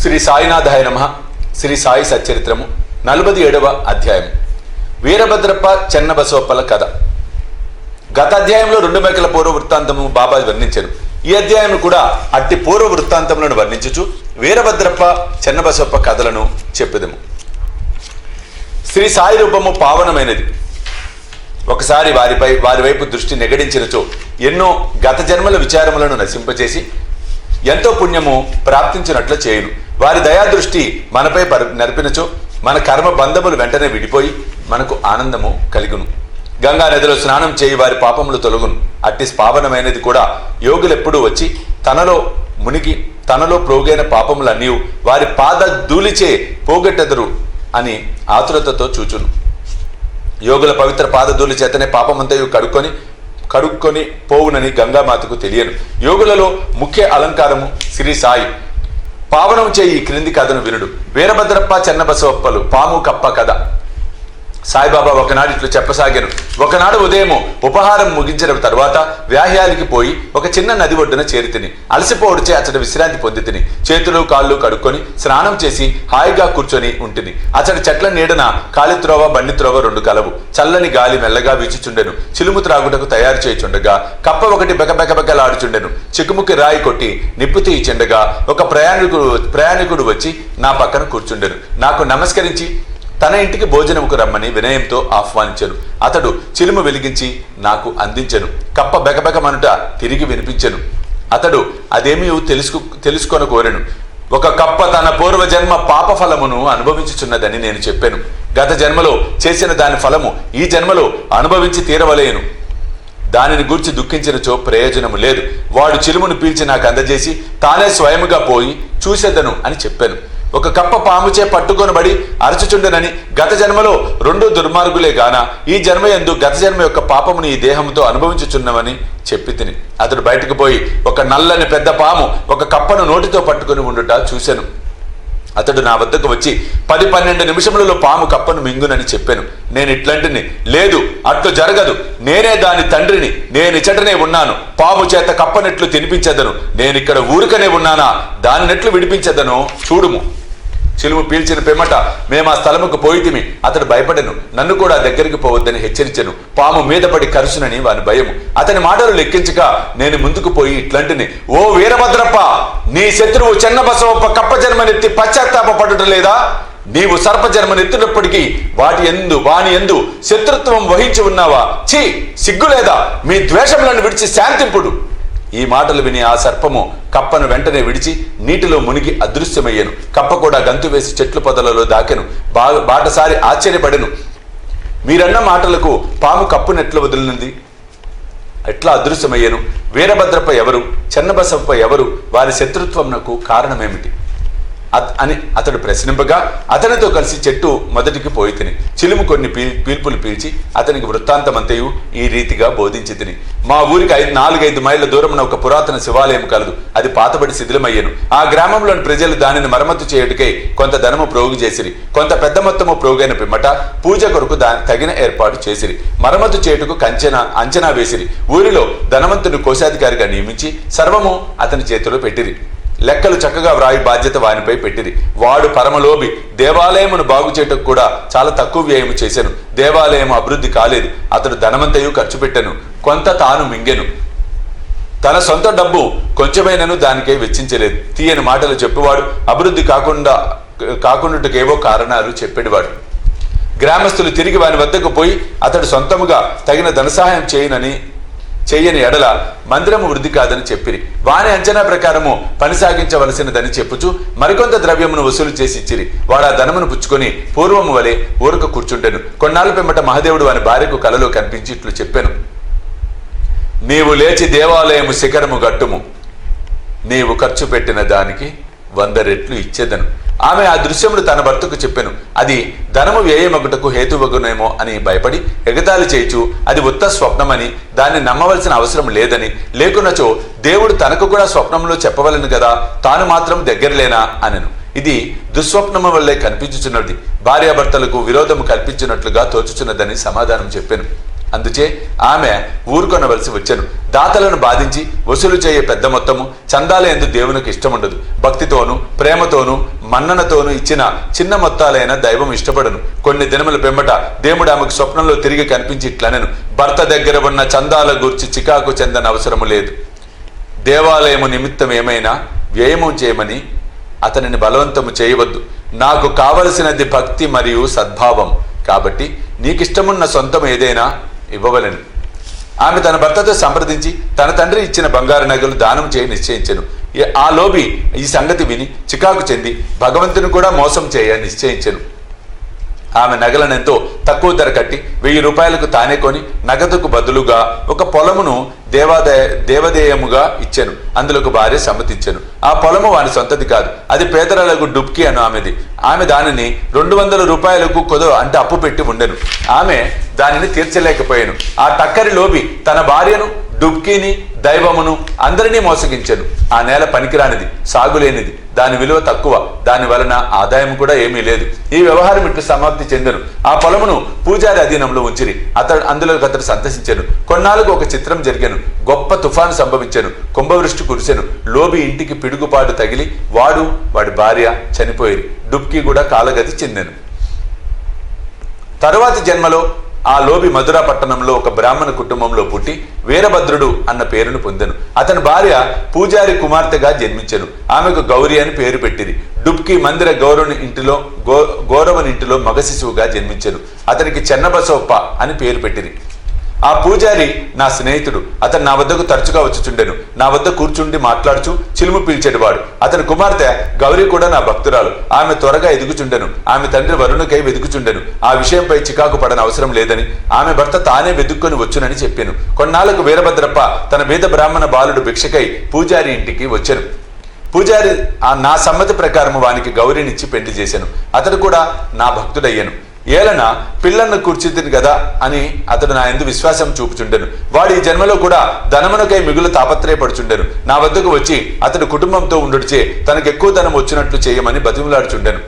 శ్రీ సాయినాథాయ నమః. శ్రీ సాయి సచ్చరిత్రము 47వ అధ్యాయం. వీరభద్రప్ప చెన్నబసవప్పల కథ. గత అధ్యాయంలో 2 మేకల పూర్వ వృత్తాంతము బాబా వర్ణించారు. ఈ అధ్యాయం కూడా అట్టి పూర్వ వృత్తాంతములను వర్ణించుచు వీరభద్రప్ప చెన్నబసవప్ప కథలను చెప్పెదము. శ్రీ సాయి రూపము పావనమైనది. ఒకసారి వారి వైపు దృష్టి నెగడించినచో ఎన్నో గత జన్మల విచారములను నశింపచేసి ఎంతో పుణ్యము ప్రాప్తించినట్లు చేయును. వారి దయాదృష్టి మనపై నడిపినచో మన కర్మ బంధములు వెంటనే విడిపోయి మనకు ఆనందము కలుగును. గంగా నదిలో స్నానం చేయి వారి పాపములు తొలగును. అట్టి పావనమైనది కూడా యోగులెప్పుడూ వచ్చి తనలో ప్రోగైన పాపములన్నీ వారి పాద ధూళిచే పోగొట్టెదరు అని ఆతురతతో చూచును. యోగుల పవిత్ర పాదధూళి చేతనే పాపమంతయు కడుక్కొని పోవునని గంగామాతకు తెలియను. యోగులలో ముఖ్య అలంకారము శ్రీ సాయి. పావనం చేయి ఈ క్రింది కథను వినుడు. వీరభద్రప్ప చెన్నబసవప్పలు పాము కప్ప కథ. సాయిబాబా ఒకనాడు ఇట్లు చెప్పసాగాను. ఒకనాడు ఉదయము ఉపహారం ముగించిన తర్వాత వ్యాహ్యానికి పోయి ఒక చిన్న నది ఒడ్డున చేరితిని. అలసిపోవడిచే అతడు విశ్రాంతి పొందితిని. చేతులు కాళ్ళు కడుక్కొని స్నానం చేసి హాయిగా కూర్చొని ఉంటిని. అతడి చెట్ల నీడన కాలిత్రోవ బండిత్రోవ 2 కలవు. చల్లని గాలి మెల్లగా వీచుచుండెను. చిలుము త్రాగుటకు తయారు చేయుచుండగా కప్ప ఒకటి బెకబెకబెకలాడుచుండెను. చిక్కుముక్కి రాయి కొట్టి నిప్పు తీయిచుండగా ఒక ప్రయాణికుడు వచ్చి నా పక్కన కూర్చుండెను. నాకు నమస్కరించి తన ఇంటికి భోజనముకు రమ్మని వినయంతో ఆహ్వానించెను. అతడు చిలుము వెలిగించి నాకు అందించెను. కప్ప బెకబెకమనుట తిరిగి వినిపించెను. అతడు అదేమీ తెలుసుకొన కోరెను. ఒక కప్ప తన పూర్వజన్మ పాప ఫలమును అనుభవించుచున్నదని నేను చెప్పాను. గత జన్మలో చేసిన దాని ఫలము ఈ జన్మలో అనుభవించి తీరవలేను. దానిని గూర్చి దుఃఖించినచో ప్రయోజనము లేదు. వాడు చిలుమును పీల్చి నాకు అందజేసి తానే స్వయముగా పోయి చూసేదను అని చెప్పాను. ఒక కప్ప పాముచే పట్టుకొనబడి అరచుచుండెనని గత జన్మలో 2 దుర్మార్గులే గాన ఈ జన్మ యందు గత జన్మ యొక్క పాపముని ఈ దేహంతో అనుభవించుచున్నామని చెప్పి తిని అతడు బయటకు పోయి ఒక నల్లని పెద్ద పాము ఒక కప్పను నోటితో పట్టుకుని ఉండుట చూశాను. అతడు నా వద్దకు వచ్చి 10-12 నిమిషములలో పాము కప్పను మింగునని చెప్పాను. నేను ఇట్లాంటిని లేదు, అట్లు జరగదు, నేనే దాని తండ్రిని, నేనిచటనే ఉన్నాను, పాము చేత కప్పనెట్లు తినిపించదను, నేనిక్కడ ఊరికనే ఉన్నానా, దానినెట్లు విడిపించదనో చూడుము. చిలుము పీల్చిన పిమ్మట మేము ఆ స్థలముకు పోయితిమి. అతడు భయపడెను. నన్ను కూడా దగ్గరికి పోవద్దని హెచ్చరించెను. పాము మీద పడి కరుచునని వాని భయము. అతని మాటలు లెక్కించక నేను ముందుకు పోయి ఇట్లాంటిని, ఓ వీరభద్రప్ప, నీ శత్రువు చెన్నబసవప్ప కప్ప జన్మనెత్తి పశ్చాత్తాపపడుట లేదా? నీవు సర్ప జన్మనెత్తినప్పటికీ వాని యందు శత్రుత్వం వహించి ఉన్నావా? ఛీ, సిగ్గులేదా? మీ ద్వేషములను విడిచి శాంతింపుడు. ఈ మాటలు విని ఆ సర్పము కప్పను వెంటనే విడిచి నీటిలో మునిగి అదృశ్యమయ్యను. కప్ప కూడా గంతు వేసి చెట్లు పొదలలో దాకెను. బాటసారి ఆశ్చర్యపడెను. మీరన్న మాటలకు పాము కప్పునెట్ల వదిలినది, ఎట్లా అదృశ్యమయ్యను? వీరభద్రప్ప ఎవరు? చెన్నబసవప్ప ఎవరు? వారి శత్రుత్వంకు కారణమేమిటి అని అతడు ప్రశ్నింపగా అతనితో కలిసి చెట్టు మొదటికి పోయి తిని చిలుము కొన్ని పీల్పులు పీల్చి అతనికి వృత్తాంతమంతయు ఈ రీతిగా బోధించి తిని. మా ఊరికి 4-5 మైళ్ళ దూరమున ఒక పురాతన శివాలయం కలదు. అది పాతబడి శిథిలమయ్యను. ఆ గ్రామంలోని ప్రజలు దానిని మరమ్మతు చేయుటకై కొంత ధనము ప్రోగు చేసిరి. కొంత పెద్ద మొత్తము ప్రోగైన పిమ్మట పూజ కొరకు తగిన ఏర్పాటు చేసిరి. మరమ్మతు చేయుటకు అంచనా వేసిరి. ఊరిలో ధనవంతుని కోశాధికారిగా నియమించి సర్వము అతని చేతిలో పెట్టిరి. లెక్కలు చక్కగా వ్రాయి బాధ్యత వానిపై పెట్టింది. వాడు పరమలోభి. దేవాలయమును బాగు చేయటకు కూడా చాలా తక్కువ వ్యయము చేశాను. దేవాలయం అభివృద్ధి కాలేదు. అతడు ధనమంతయు ఖర్చు పెట్టెను. కొంత తాను మింగెను. తన సొంత డబ్బు కొంచెమైనను దానికై వెచ్చించలేదు. తీయని మాటలు చెప్పేవాడు. అభివృద్ధి కాకుండాకేవో కారణాలు చెప్పేవాడు. గ్రామస్తులు తిరిగి వాని వద్దకు పోయి అతడు సొంతముగా తగిన ధనసహాయం చేయని ఎడల మందిరము వృద్ధి కాదని చెప్పిరి. వాని అంచనా ప్రకారము పని సాగించవలసినదని చెప్పుచు మరికొంత ద్రవ్యమును వసూలు చేసి ఇచ్చిరి. వాడు ఆ ధనమును పుచ్చుకొని పూర్వము వలె ఊరక కూర్చుంటెను. కొన్నాళ్ళ పిమ్మట మహాదేవుడు వాని భార్యకు కలలో కనిపించి ఇట్లు చెప్పాను, నీవు లేచి దేవాలయము శిఖరము గట్టుము, నీవు ఖర్చు పెట్టిన దానికి 100 రెట్లు ఇచ్చేదను. ఆమె ఆ దృశ్యమును తన భర్తకు చెప్పెను. అది ధనము వ్యయమగుటకు హేతువగునేమో అని భయపడి ఎగతాళి చేయుచు అది ఉత్త స్వప్నమని, దాన్ని నమ్మవలసిన అవసరం లేదని, లేకున్నచో దేవుడు తనకు కూడా స్వప్నంలో చెప్పవలను కదా, తాను మాత్రం దగ్గరలేనా అనెను. ఇది దుస్వప్నము వల్లే కనిపించుచున్నది, భార్యాభర్తలకు విరోధము కల్పించినట్లుగా తోచుచున్నదని సమాధానం చెప్పాను. అందుచే ఆమె ఊరుకొనవలసి వచ్చెను. దాతలను బాధించి వసూలు చేయే పెద్ద మొత్తము చందాల యందు దేవునికి ఇష్టముండదు. భక్తితోనూ ప్రేమతోనూ మన్ననతోనూ ఇచ్చిన చిన్న మొత్తాలైన దైవం ఇష్టపడను. కొన్ని దినముల పెంబట దేవుడు ఆమెకు స్వప్నంలో తిరిగి కనిపించి ఇట్లనెను, భర్త దగ్గర ఉన్న చందాల గూర్చి చికాకు చెందని అవసరము లేదు. దేవాలయము నిమిత్తం ఏమైనా వ్యయము చేయమని అతనిని బలవంతము చేయవద్దు. నాకు కావలసినది భక్తి మరియు సద్భావం. కాబట్టి నీకిష్టమున్న సొంతం ఏదైనా ఇవ్వవలెను. ఆమె తన భర్తతో సంప్రదించి తన తండ్రి ఇచ్చిన బంగారు నగలు దానం చేయ నిశ్చయించెను. ఆ లోబి ఈ సంగతి విని చికాకు చెంది భగవంతుని కూడా మోసం చేయ నిశ్చయించెను. ఆమె నగలనెంతో తక్కువ ధర కట్టి 1000 రూపాయలకు తానే కొని నగదుకు బదులుగా ఒక పొలమును దేవదేయముగా ఇచ్చెను. అందులోకి భార్య సమ్మతించెను. ఆ పొలము వాని సొంతది కాదు, అది పేదరాలకు డుబ్కి అను ఆమెది. ఆమె దానిని 200 రూపాయలకు అంటే అప్పు పెట్టి ఉండెను. ఆమె దానిని తీర్చలేకపోయాను. ఆ టక్కరి లోబి తన భార్యను, డుబ్కీని, దైవమును అందరినీ మోసగించెను. ఆ నేల పనికిరానిది, సాగులేనిది, దాని విలువ తక్కువ, దాని వలన ఆదాయం కూడా ఏమీ లేదు. ఈ వ్యవహారం ఇట్లు సమాప్తి చెందెను. ఆ పొలమును పూజారి అధీనంలో ఉంచిరి. అందులోకి అతడు సంతసించెను. కొన్నాళ్ళకు ఒక చిత్రం జరిగాను. గొప్ప తుఫాను సంభవించెను. కుంభవృష్టి కురిసెను. లోబి ఇంటికి పిడుగుపాటు తగిలి వాడి భార్య చనిపోయి డుబ్కీ కూడా కాలగతి చెందెను. తరువాతి జన్మలో ఆ లోబి మధురా పట్టణంలో ఒక బ్రాహ్మణ కుటుంబంలో పుట్టి వీరభద్రుడు అన్న పేరును పొందెను. అతని భార్య పూజారి కుమార్తెగా జన్మించెను. ఆమెకు గౌరీ అని పేరు పెట్టింది. డుబ్కి మందిర గౌరవని ఇంటిలో మగ శిశువుగా జన్మించెను. అతనికి చెన్నబసోప్ప అని పేరు పెట్టింది. ఆ పూజారి నా స్నేహితుడు. అతను నా వద్దకు తరచుగా వచ్చుచుండెను. నా వద్ద కూర్చుండి మాట్లాడుచు చిలుము పీల్చేటివాడు. అతని కుమార్తె గౌరీ కూడా నా భక్తురాలు. ఆమె త్వరగా ఎదుగుచుండెను. ఆమె తండ్రి వరుణుకై వెతుకుచుండెను. ఆ విషయంపై చికాకు పడని అవసరం లేదని, ఆమె భర్త తానే వెతుక్కొని వచ్చునని చెప్పాను. కొన్నాళ్లకు వీరభద్రప్ప తన బీద బ్రాహ్మణ బాలుడు భిక్షకై పూజారి ఇంటికి వచ్చాను. పూజారి నా సమ్మతి ప్రకారం వానికి గౌరీనిచ్చి పెళ్లి చేశాను. అతడు కూడా నా భక్తుడయ్యాను. ఏలన పిల్లలను కూర్చుంది కదా అని అతడు నా యందు విశ్వాసం చూపుచుండెను. వాడు ఈ జన్మలో కూడా ధనమునకై మిగులు తాపత్రయపడుచుండెను. నా వద్దకు వచ్చి అతడు కుటుంబంతో ఉండుడిచే తనకు ఎక్కువ ధనం వచ్చినట్లు చేయమని బతిమలాడుచుండెను.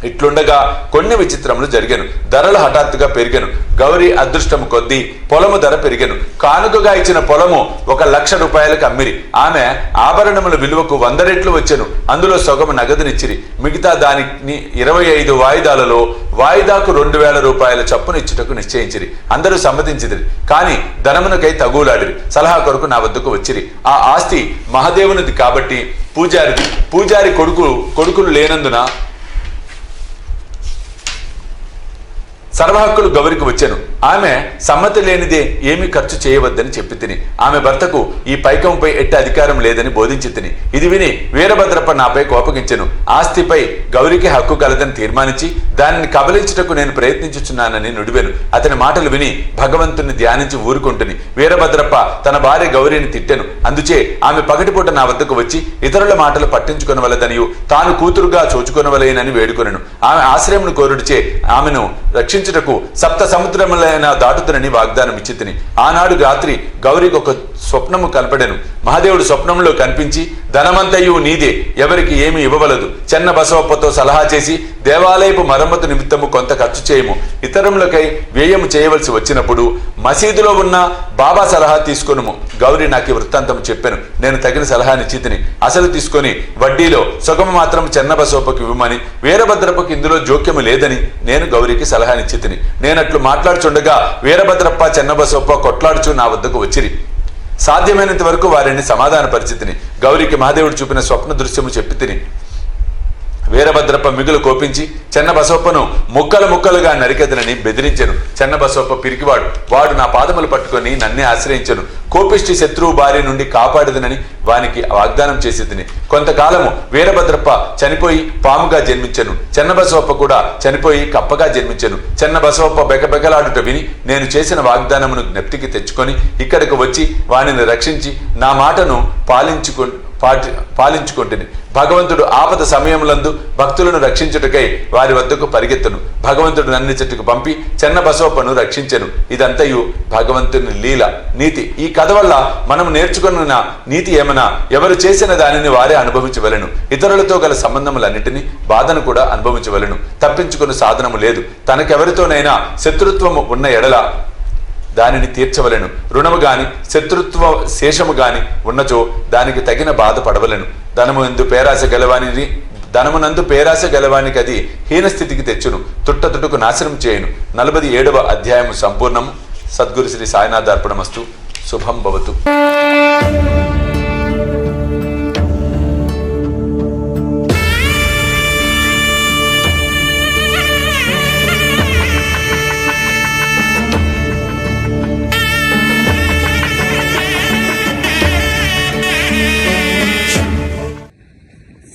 ఇట్లుండగా కొన్ని విచిత్రములు జరిగాను. ధరలు హఠాత్తుగా పెరిగాను. గౌరీ అదృష్టము కొద్దీ పొలము ధర పెరిగాను. కానుకగా ఇచ్చిన పొలము 1,00,000 రూపాయలకు అమ్మిరి. ఆమె ఆభరణముల విలువకు 100 రెట్లు వచ్చెను. అందులో సగము నగదునిచ్చిరి. మిగతా దానిని 25 వాయిదాలలో వాయిదాకు 2,000 రూపాయల చప్పున ఇచ్చుటకు నిశ్చయించిరి. అందరూ సమ్మతించిరి. కానీ ధనమునకై తగులాడిరి. సలహా కొరకు నా వద్దకు వచ్చిరి. ఆ ఆస్తి మహాదేవునిది కాబట్టి పూజారి కొడుకులు లేనందున సర్వహక్కులు గౌరికి వచ్చాను. ఆమె సమ్మతి లేనిదే ఏమీ ఖర్చు చేయవద్దని చెప్పి తిని ఆమె భర్తకు ఈ పైకంపై ఎట్టి అధికారం లేదని బోధించి తిని ఇది విని వీరభద్రప్ప నాపై కోపగించెను. ఆస్తిపై గౌరికి హక్కు కలదని తీర్మానించి దానిని కబలించుటకు నేను ప్రయత్నించుచున్నానని నుడివెను. అతని మాటలు విని భగవంతుని ధ్యానించి ఊరుకుంటుని వీరభద్రప్ప తన భార్య గౌరీని తిట్టెను. అందుచే ఆమె పగటిపూట నా వద్దకు వచ్చి ఇతరుల మాటలు పట్టించుకొనవలదనియు తాను కూతురుగా చూచుకొనవలేనని వేడుకొనెను. ఆమె ఆశ్రయమును కోరుడిచే ఆమెను రక్షించుటకు 7 సముద్రములైన దాటుతునని వాగ్దానం ఇచ్చి తిని ఆనాడు రాత్రి గౌరికి ఒక స్వప్నము కనపడెను. మహాదేవుడు స్వప్నంలో కనిపించి ధనమంతయు నీదే, ఎవరికి ఏమి ఇవ్వవలదు. చెన్న బసవప్పతో సలహా చేసి దేవాలయపు మరమ్మతు నిమిత్తము కొంత ఖర్చు చేయము. ఇతరములకై వ్యయము చేయవలసి వచ్చినప్పుడు మసీదులో ఉన్న బాబా సలహా తీసుకొనుము. గౌరీ నాకు ఈ వృత్తాంతం చెప్పాను. నేను తగిన సలహానిచ్చి తిని అసలు తీసుకొని వడ్డీలో సొగము మాత్రం చెన్న బసవప్పకి ఇవ్వమని, వీరభద్రప్పకి ఇందులో జోక్యము లేదని నేను గౌరీకి సలహానిచ్చి తిని నేనట్లు మాట్లాడుచుండగా వీరభద్రప్ప చెన్నబసవప్ప కొట్లాడుచు నా వద్దకు వచ్చిరి. సాధ్యమైనంత వరకు వారిని సమాధాన పరిస్థితిని గౌరికి మహాదేవుడు చూపిన స్వప్న దృశ్యము చెప్పి తిని వీరభద్రప్ప మిగులు కోపించి చెన్నబసవప్పను ముక్కలుగా నరికెదనని బెదిరించెను. చెన్నబసవప్ప పిరికివాడు. వాడు నా పాదములు పట్టుకొని నన్నే ఆశ్రయించెను. కోపిష్టి శత్రువు బారి నుండి కాపాడదనని వానికి వాగ్దానం చేసి తిని కొంతకాలము వీరభద్రప్ప చనిపోయి పాముగా జన్మించెను. చెన్నబసవప్ప కూడా చనిపోయి కప్పగా జన్మించెను. చెన్నబసవప్ప బెకబెకలాడుట విని నేను చేసిన వాగ్దానమును జ్ఞప్తికి తెచ్చుకొని ఇక్కడికి వచ్చి వానిని రక్షించి నా మాటను పాలించుకుంటుని భగవంతుడు ఆపద సమయములందు భక్తులను రక్షించుటకై వారి వద్దకు పరిగెత్తును. భగవంతుడు నన్ను చెట్టుకు పంపి చెన్నబసవప్పను రక్షించెను. ఇదంతయు భగవంతుని లీల నీతి. ఈ కథ వల్ల మనం నేర్చుకున్న నీతి ఏమన్నా, ఎవరు చేసిన దానిని వారే అనుభవించవలెను. ఇతరులతో గల సంబంధములన్నిటినీ బాధను కూడా అనుభవించవలెను. తప్పించుకుని సాధనము లేదు. తనకెవరితోనైనా శత్రుత్వము ఉన్న ఎడల దానిని తీర్చవలెను. రుణము గాని శత్రుత్వ శేషము గాని ఉన్నచో దానికి తగిన బాధ పడవలెను. ధనము ఎందు పేరాశ గలవానిని ధనమునందు పేరాశ గలవానికి అది హీనస్థితికి తెచ్చును, తుట్టతుటుకు నాశనం చేయును. 47వ అధ్యాయము సంపూర్ణము. సద్గురు శ్రీ సాయినాథ్ అర్పణమస్తు. శుభం భవతు.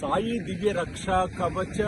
సాయి దివ్య రక్షా కవచ